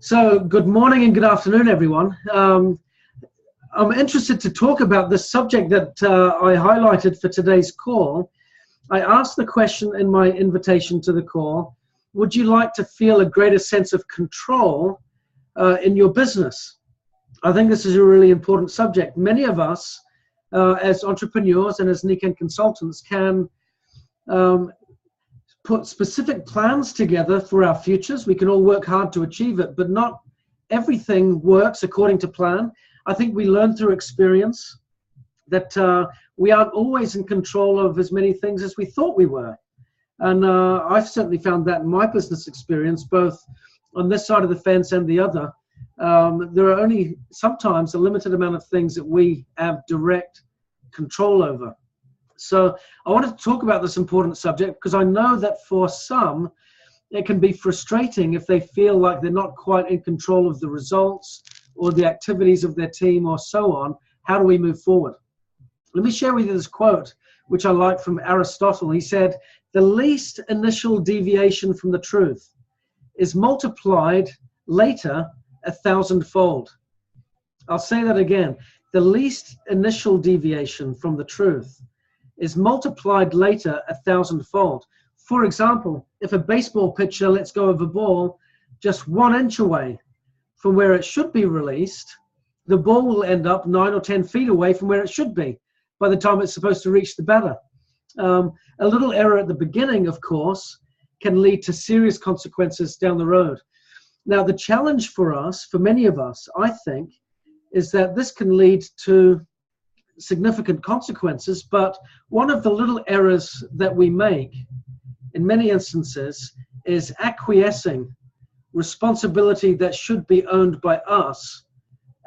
So good morning and good afternoon, everyone. I'm interested to talk about this subject that I highlighted for today's call. I asked the question in my invitation to the call, would you like to feel a greater sense of control in your business? I think this is a really important subject. Many of us as entrepreneurs and as Nikan consultants can put specific plans together for our futures. We can all work hard to achieve it, but not everything works according to plan. I think we learn through experience that we aren't always in control of as many things as we thought we were. And I've certainly found that in my business experience, both on this side of the fence and the other. There are only sometimes a limited amount of things that we have direct control over. So I wanted to talk about this important subject because I know that for some, it can be frustrating if they feel like they're not quite in control of the results or the activities of their team or so on. How do we move forward? Let me share with you this quote, which I like from Aristotle. He said, "The least initial deviation from the truth is multiplied later 1,000-fold." I'll say that again. The least initial deviation from the truth is multiplied later 1,000-fold. For example, if a baseball pitcher lets go of a ball just 1 inch away from where it should be released, the ball will end up 9 or 10 feet away from where it should be by the time it's supposed to reach the batter. A little error at the beginning, of course, can lead to serious consequences down the road. Now, the challenge for us, for many of us, I think, is that this can lead to significant consequences, but one of the little errors that we make in many instances is acquiescing responsibility that should be owned by us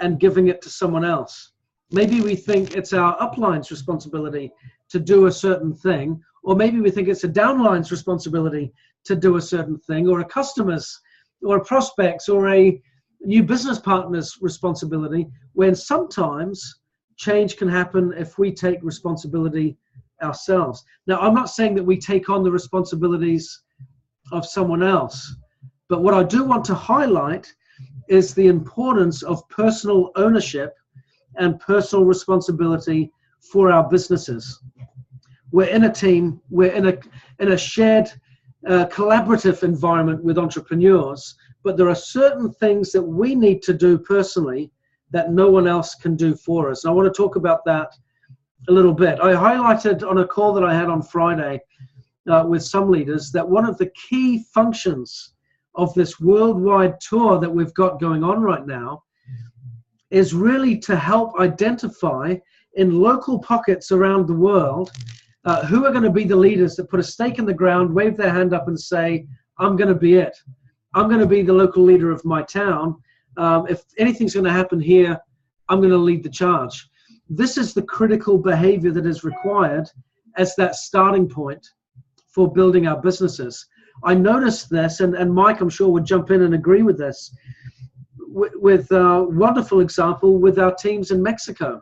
and giving it to someone else. Maybe we think it's our upline's responsibility to do a certain thing, or maybe we think it's a downline's responsibility to do a certain thing, or a customer's or a prospect's or a new business partner's responsibility, when sometimes change can happen if we take responsibility ourselves. Now, I'm not saying that we take on the responsibilities of someone else, but what I do want to highlight is the importance of personal ownership and personal responsibility for our businesses. We're in a team, we're in a shared collaborative environment with entrepreneurs, but there are certain things that we need to do personally that no one else can do for us. And I want to talk about that a little bit. I highlighted on a call that I had on Friday with some leaders that one of the key functions of this worldwide tour that we've got going on right now is really to help identify in local pockets around the world who are going to be the leaders that put a stake in the ground, wave their hand up and say, I'm going to be it. I'm going to be the local leader of my town. If anything's going to happen here, I'm going to lead the charge. This is the critical behavior that is required as that starting point for building our businesses. I noticed this, and Mike, I'm sure, would jump in and agree with this, with a wonderful example with our teams in Mexico.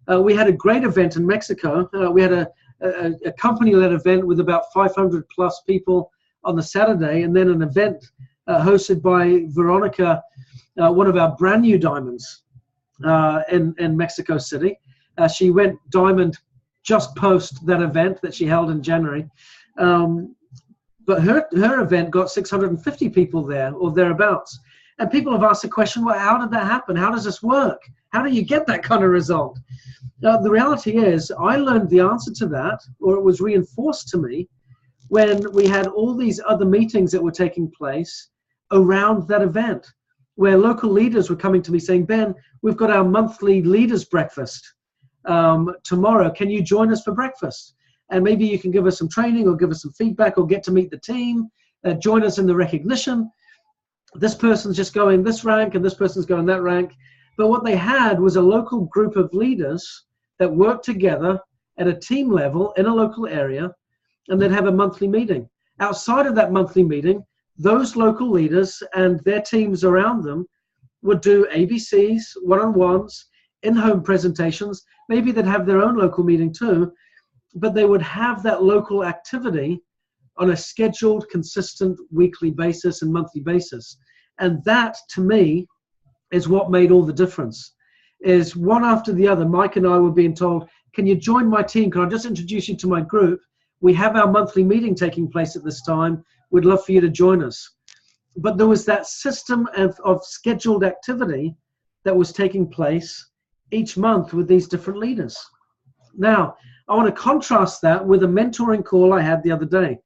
We had a great event in Mexico. We had a company-led event with about 500 plus people on the Saturday, and then an event hosted by Veronica, one of our brand new diamonds in Mexico City. She went diamond just post that event that she held in January. But her event got 650 people there or thereabouts. And people have asked the question, well, how did that happen? How does this work? How do you get that kind of result? The reality is I learned the answer to that, or it was reinforced to me, when we had all these other meetings that were taking place around that event, where local leaders were coming to me saying, Ben, we've got our monthly leaders breakfast tomorrow. Can you join us for breakfast? And maybe you can give us some training or give us some feedback or get to meet the team, join us in the recognition. This person's just going this rank and this person's going that rank. But what they had was a local group of leaders that worked together at a team level in a local area, and they'd have a monthly meeting. Outside of that monthly meeting, those local leaders and their teams around them would do ABCs, one-on-ones, in-home presentations. Maybe they'd have their own local meeting too, but they would have that local activity on a scheduled, consistent weekly basis and monthly basis. And that, to me, is what made all the difference. Is one after the other, Mike and I were being told, can you join my team? Can I just introduce you to my group? We have our monthly meeting taking place at this time. We'd love for you to join us. But there was that system of scheduled activity that was taking place each month with these different leaders. Now, I want to contrast that with a mentoring call I had the other day,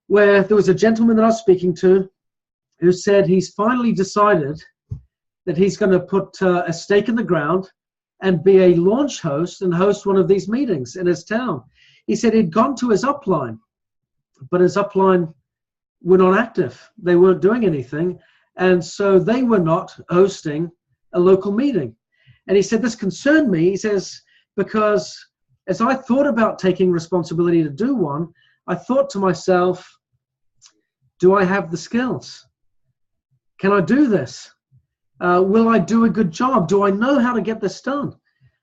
where there was a gentleman that I was speaking to who said he's finally decided that he's going to put a stake in the ground and be a launch host and host one of these meetings in his town. He said he'd gone to his upline, but his upline were not active. They weren't doing anything. And so they were not hosting a local meeting. And he said, this concerned me. He says, because as I thought about taking responsibility to do one, I thought to myself, do I have the skills? Can I do this? Will I do a good job? Do I know how to get this done?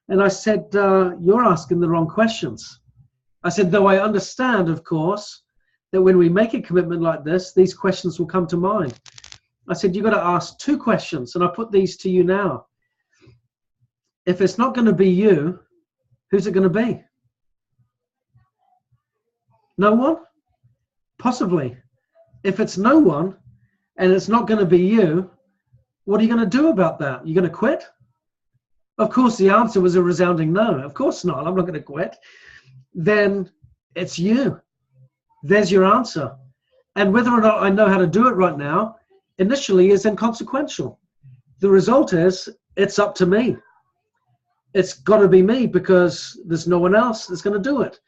And I said, you're asking the wrong questions. I said, though I understand, of course, that when we make a commitment like this, these questions will come to mind. I said, you've got to ask two questions, and I put these to you now. If it's not going to be you, who's it going to be? No one? Possibly. If it's no one, and it's not going to be you, what are you going to do about that? You're going to quit? Of course, the answer was a resounding no. Of course not. I'm not going to quit. Then it's you. There's your answer. And whether or not I know how to do it right now, initially is inconsequential. The result is, it's up to me. It's got to be me because there's no one else that's going to do it.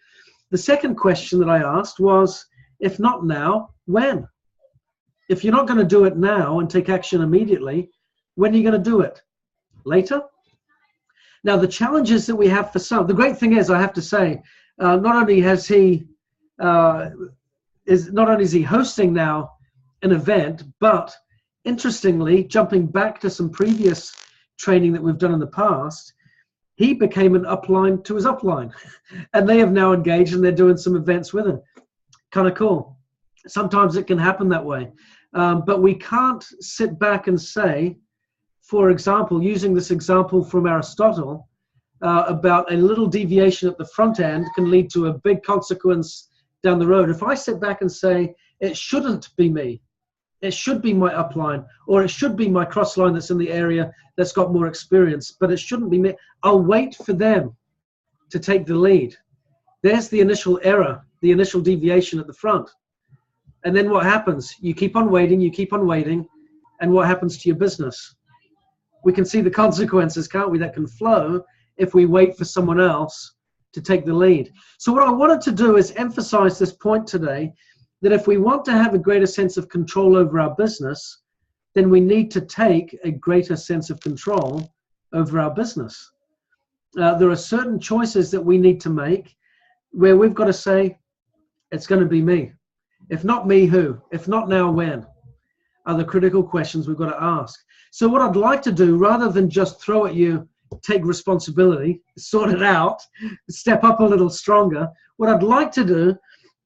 The second question that I asked was, if not now, when? If you're not going to do it now and take action immediately, when are you going to do it? Later? Now, the challenges that we have for some, the great thing is, I have to say, not only is he hosting now an event, but interestingly, jumping back to some previous training that we've done in the past, he became an upline to his upline, and they have now engaged and they're doing some events with him. Kind of cool. Sometimes it can happen that way. But we can't sit back and say, for example, using this example from Aristotle, about a little deviation at the front end can lead to a big consequence down the road. If I sit back and say, it shouldn't be me, it should be my upline, or it should be my cross line that's in the area that's got more experience, but it shouldn't be me, I'll wait for them to take the lead. There's the initial error, the initial deviation at the front. And then what happens? You keep on waiting, and what happens to your business? We can see the consequences, can't we, that can flow if we wait for someone else to take the lead. So what I wanted to do is emphasize this point today, that if we want to have a greater sense of control over our business, then we need to take a greater sense of control over our business. There are certain choices that we need to make where we've got to say, it's going to be me. If not me, who? If not now, when? Are the critical questions we've got to ask. So what I'd like to do, rather than just throw at you, take responsibility, sort it out, step up a little stronger, what I'd like to do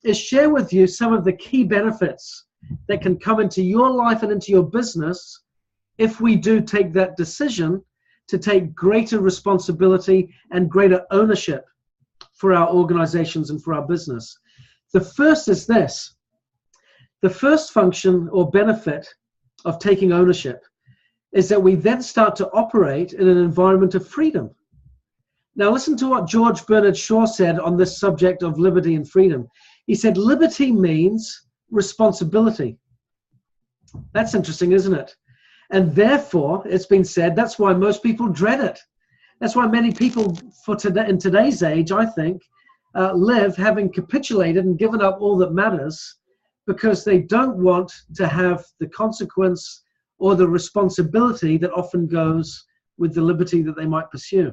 is share with you some of the key benefits that can come into your life and into your business if we do take that decision to take greater responsibility and greater ownership for our organizations and for our business. The first is this. The first function or benefit of taking ownership is that we then start to operate in an environment of freedom. Now listen to what George Bernard Shaw said on this subject of liberty and freedom. He said, liberty means responsibility. That's interesting, isn't it? And therefore, it's been said, that's why most people dread it. That's why many people in today's age, I think, live having capitulated and given up all that matters, because they don't want to have the consequence or the responsibility that often goes with the liberty that they might pursue.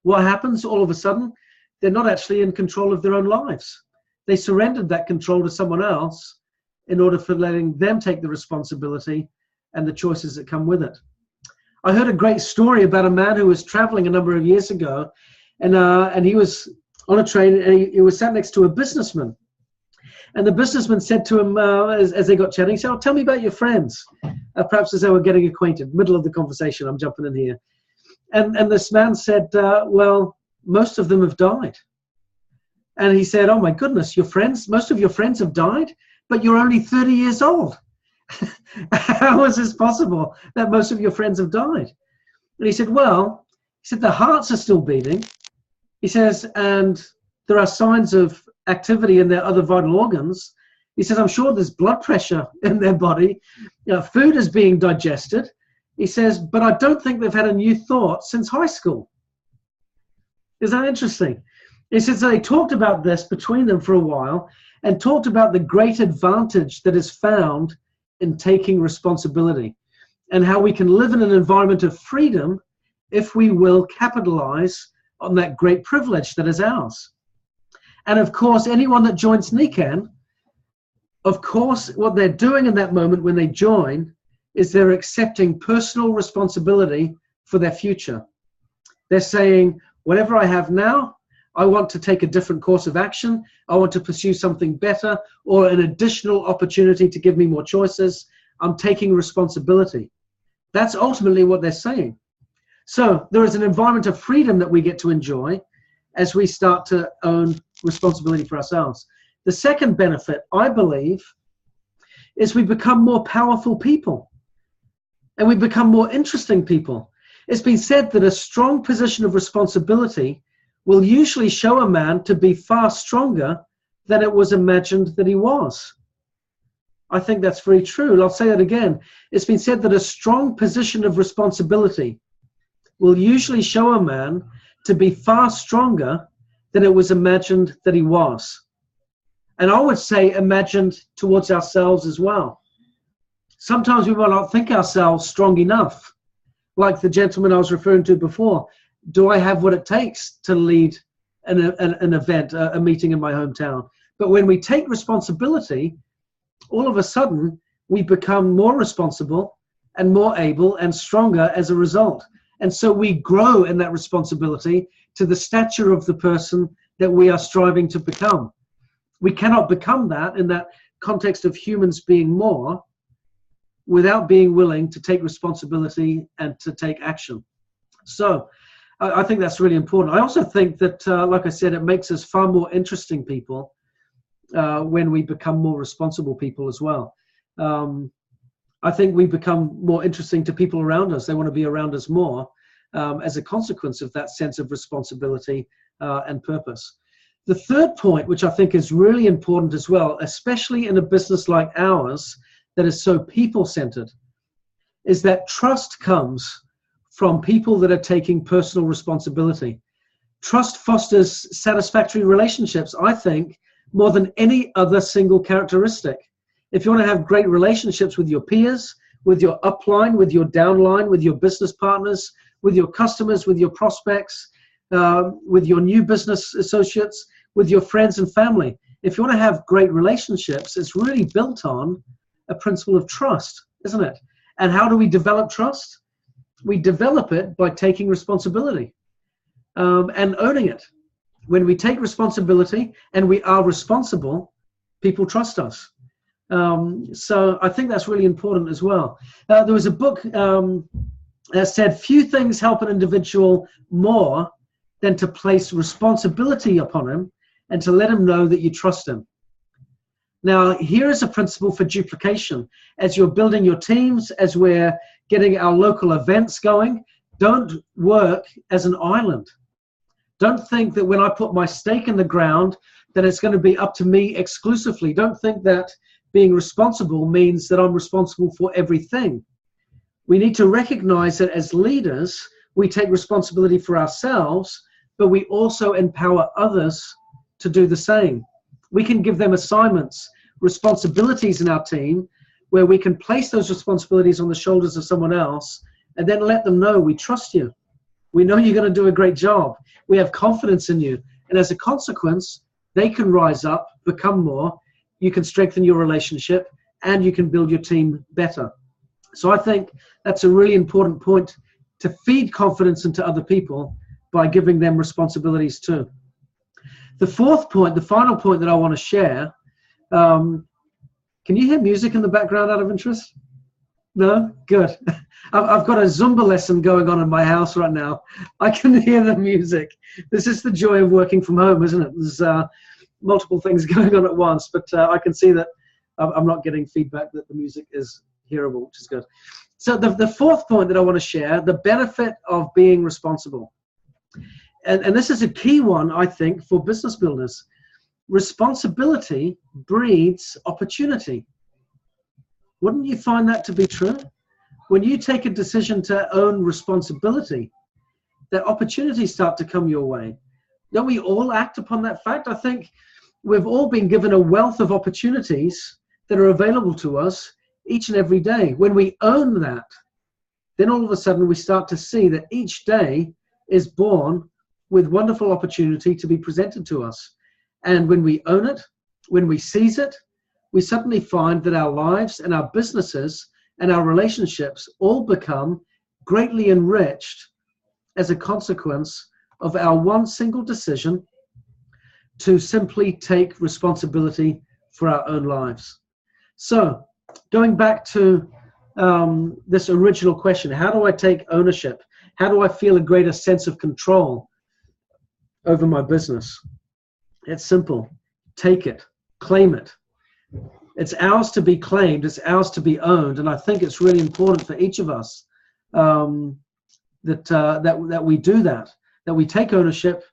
What happens all of a sudden? They're not actually in control of their own lives. They surrendered that control to someone else in order for letting them take the responsibility and the choices that come with it. I heard a great story about a man who was traveling a number of years ago, and he was on a train, and he was sat next to a businessman. And the businessman said to him, as they got chatting, he said, "Oh, tell me about your friends. perhaps as they were getting acquainted, middle of the conversation, I'm jumping in here. And this man said, well, most of them have died. And he said, oh my goodness, most of your friends have died, but you're only 30 years old. How is this possible that most of your friends have died? And he said, well, their hearts are still beating. He says, and there are signs of activity in their other vital organs. He says, I'm sure there's blood pressure in their body. Food is being digested. He says, but I don't think they've had a new thought since high school. Is that interesting? He says they talked about this between them for a while and talked about the great advantage that is found in taking responsibility and how we can live in an environment of freedom if we will capitalize on that great privilege that is ours. And of course, anyone that joins NICAN, of course, what they're doing in that moment when they join is they're accepting personal responsibility for their future. They're saying, whatever I have now, I want to take a different course of action. I want to pursue something better or an additional opportunity to give me more choices. I'm taking responsibility. That's ultimately what they're saying. So there is an environment of freedom that we get to enjoy as we start to own responsibility for ourselves. The second benefit, I believe, is we become more powerful people and we become more interesting people. It's been said that a strong position of responsibility will usually show a man to be far stronger than it was imagined that he was. I think that's very true. And I'll say it again. It's been said that a strong position of responsibility will usually show a man to be far stronger than it was imagined that he was. And I would say imagined towards ourselves as well. Sometimes we might not think ourselves strong enough. Like the gentleman I was referring to before. Do I have what it takes to lead an event, a meeting in my hometown? But when we take responsibility, all of a sudden, we become more responsible and more able and stronger as a result. And so we grow in that responsibility to the stature of the person that we are striving to become. We cannot become that in that context of humans being more without being willing to take responsibility and to take action. So I think that's really important. I also think that, like I said, it makes us far more interesting people when we become more responsible people as well. I think we become more interesting to people around us. They want to be around us more as a consequence of that sense of responsibility and purpose. The third point, which I think is really important as well, especially in a business like ours that is so people-centered, is that trust comes from people that are taking personal responsibility. Trust fosters satisfactory relationships, I think, more than any other single characteristic. If you want to have great relationships with your peers, with your upline, with your downline, with your business partners, with your customers, with your prospects, with your new business associates, with your friends and family. If you want to have great relationships, it's really built on a principle of trust, isn't it? And how do we develop trust? We develop it by taking responsibility and owning it. When we take responsibility and we are responsible, people trust us. So I think that's really important as well. There was a book that said, few things help an individual more than to place responsibility upon him and to let him know that you trust him. Now, here is a principle for duplication. As you're building your teams, as we're getting our local events going, don't work as an island. Don't think that when I put my stake in the ground, that it's going to be up to me exclusively. Don't think that being responsible means that I'm responsible for everything. We need to recognize that as leaders, we take responsibility for ourselves, but we also empower others to do the same. We can give them assignments, responsibilities in our team, where we can place those responsibilities on the shoulders of someone else and then let them know we trust you. We know you're going to do a great job. We have confidence in you. And as a consequence, they can rise up, become more. You can strengthen your relationship and you can build your team better. So I think that's a really important point, to feed confidence into other people by giving them responsibilities too. The fourth point, the final point that I want to share, can you hear music in the background out of interest? No? Good. I've got a Zumba lesson going on in my house right now. I can hear the music. This is the joy of working from home, isn't it? There's multiple things going on at once, but I can see that I'm not getting feedback that the music is hearable, which is good. So the fourth point that I want to share, the benefit of being responsible. And this is a key one, I think, for business builders. Responsibility breeds opportunity. Wouldn't you find that to be true? When you take a decision to own responsibility, that opportunities start to come your way. Don't we all act upon that fact? I think we've all been given a wealth of opportunities that are available to us each and every day. When we own that, then all of a sudden we start to see that each day is born with wonderful opportunity to be presented to us. And when we own it, when we seize it, we suddenly find that our lives and our businesses and our relationships all become greatly enriched as a consequence of our one single decision to simply take responsibility for our own lives. So, going back to this original question, how do I take ownership? How do I feel a greater sense of control over my business? It's simple. Take it. Claim it. It's ours to be claimed. It's ours to be owned. And I think it's really important for each of us that we do that we take ownership,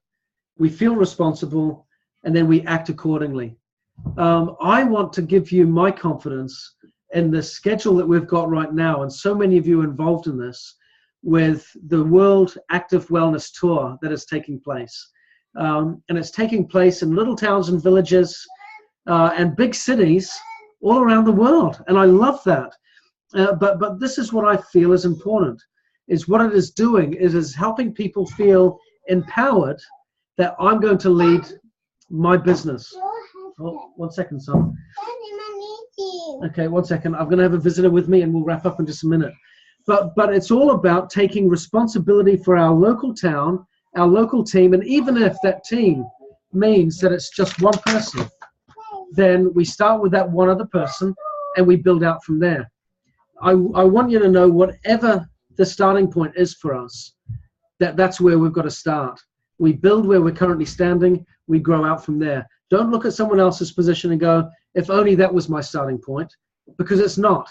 we feel responsible, and then we act accordingly. I want to give you my confidence in the schedule that we've got right now, and so many of you involved in this, with the World Active Wellness Tour that is taking place. And it's taking place in little towns and villages and big cities all around the world. And I love that. But this is what I feel is important, is what it is doing is helping people feel empowered that I'm going to lead my business. Oh, 1 second, son. Okay, 1 second. I'm going to have a visitor with me and we'll wrap up in just a minute. But it's all about taking responsibility for our local town, our local team, and even if that team means that it's just one person, then we start with that one other person and we build out from there. I want you to know, whatever the starting point is for us, that's where we've got to start. We build where we're currently standing, we grow out from there. Don't look at someone else's position and go, if only that was my starting point, because it's not.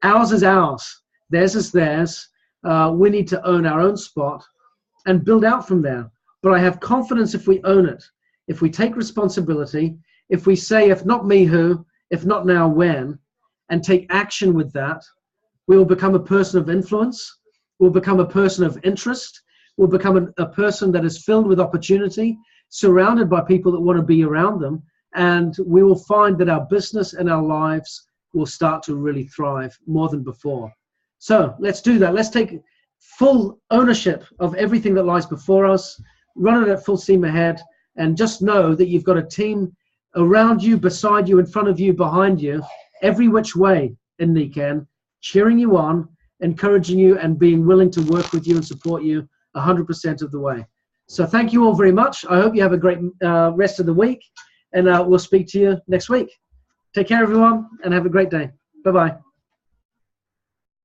Ours is ours. Theirs is theirs. We need to own our own spot and build out from there. But I have confidence if we own it, if we take responsibility, if we say, if not me, who, if not now, when, and take action with that, we will become a person of influence, we'll become a person of interest, we'll become a person that is filled with opportunity, surrounded by people that want to be around them, and we will find that our business and our lives will start to really thrive more than before. So let's do that. Let's take full ownership of everything that lies before us, run it at full steam ahead, and just know that you've got a team around you, beside you, in front of you, behind you, every which way in Nikan, cheering you on, encouraging you, and being willing to work with you and support you 100% of the way. So thank you all very much. I hope you have a great rest of the week, and we'll speak to you next week. Take care, everyone, and have a great day. Bye-bye.